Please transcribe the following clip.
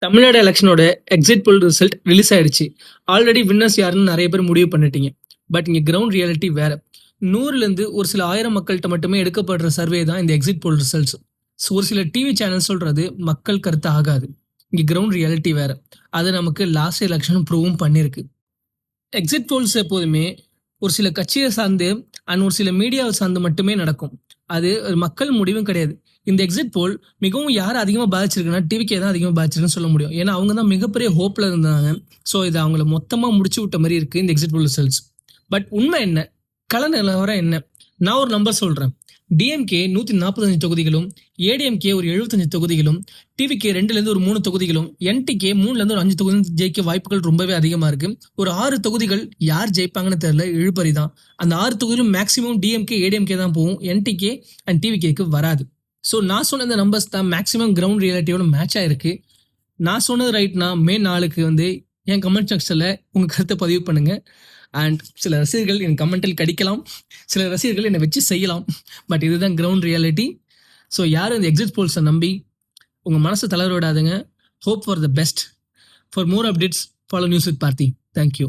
தமிழ்நாடு எலெக்ஷனோட exit poll result release ஆயிடுச்சு. Already winners யாருன்னு நெறைய பேர் முடிவு பண்ணிட்டீங்க. பட் இங்க கிரவுண்ட் ரியாலிட்டி வேற. 100லேருந்து ஒரு சில 1000 மக்கள்ட்ட மட்டுமே எடுக்கப்படுற சர்வே தான் இந்த எக்ஸிட் போல் ரிசல்ட்ஸ். ஸோ ஒரு சில டிவி சேனல் சொல்றது மக்கள் கருத்து ஆகாது. இங்க கிரவுண்ட் ரியாலிட்டி வேற. அது நமக்கு லாஸ்ட் எலெக்ஷனும் ப்ரூவும் பண்ணியிருக்கு. எக்ஸிட் போல்ஸ் எப்போதுமே ஒரு சில கட்சியை சார்ந்து அண்ட் ஒரு சில மீடியாவை சார்ந்து மட்டுமே நடக்கும். அது ஒரு மக்கள் முடிவும் கிடையாது. இந்த எக்ஸிட் போல் மிகவும் யார் அதிகமாக பாதிச்சிருக்குன்னா டிவிக்கே தான் அதிகமாக பாதிச்சிருக்குன்னு சொல்ல முடியும். ஏன்னா அவங்க தான் மிகப்பெரிய ஹோப்பில் இருந்தாங்க. ஸோ இது அவங்கள மொத்தமாக முடிச்சு விட்ட மாதிரி இருக்குது இந்த எக்ஸிட் போல் ரிசல்ட்ஸ். பட் உண்மை என்ன, கள நிலவரம் என்ன? நான் ஒரு நம்பர் சொல்கிறேன். டிஎம்கே 145 தொகுதிகளும், ஏடிஎம்கே ஒரு 75 தொகுதிகளும், டிவிகே 2லேருந்து ஒரு 3 தொகுதிகளும், என்டிகே 3லேருந்து ஒரு 5 தொகுதிகளும் ஜெயிக்க வாய்ப்புகள் ரொம்பவே அதிகமாக இருக்கு. ஒரு 6 தொகுதிகள் யார் ஜெயிப்பாங்கன்னு தெரியல, இழுபறி தான். அந்த 6 தொகுதியிலும் மேக்ஸிமம் டிஎம்கே ஏடிஎம்கே தான் போகும், என்டிகே அண்ட் டிவிகேக்கு வராது. ஸோ நான் சொன்ன இந்த நம்பர்ஸ் தான் மேக்ஸிமம் கிரவுண்ட் ரியாலிட்டியோட மேட்ச் ஆயிருக்கு. நான் சொன்னது ரைட்னா மே 4க்கு வந்து என் கமெண்ட் செக்ஷனில் உங்கள் கருத்தை பதிவு பண்ணுங்கள். அண்ட் சில ரசிகர்கள் என் கமெண்டில் கடிக்கலாம், சில ரசிகர்கள் என்னை வச்சு செய்யலாம். பட் இதுதான் கிரவுண்ட் ரியாலிட்டி. ஸோ யாரும் இந்த எக்ஸிட் போல்ஸை நம்பி உங்கள் மனசை தளர விடாதுங்க. Hope for the best. For more updates follow news with Parthi. Thank you.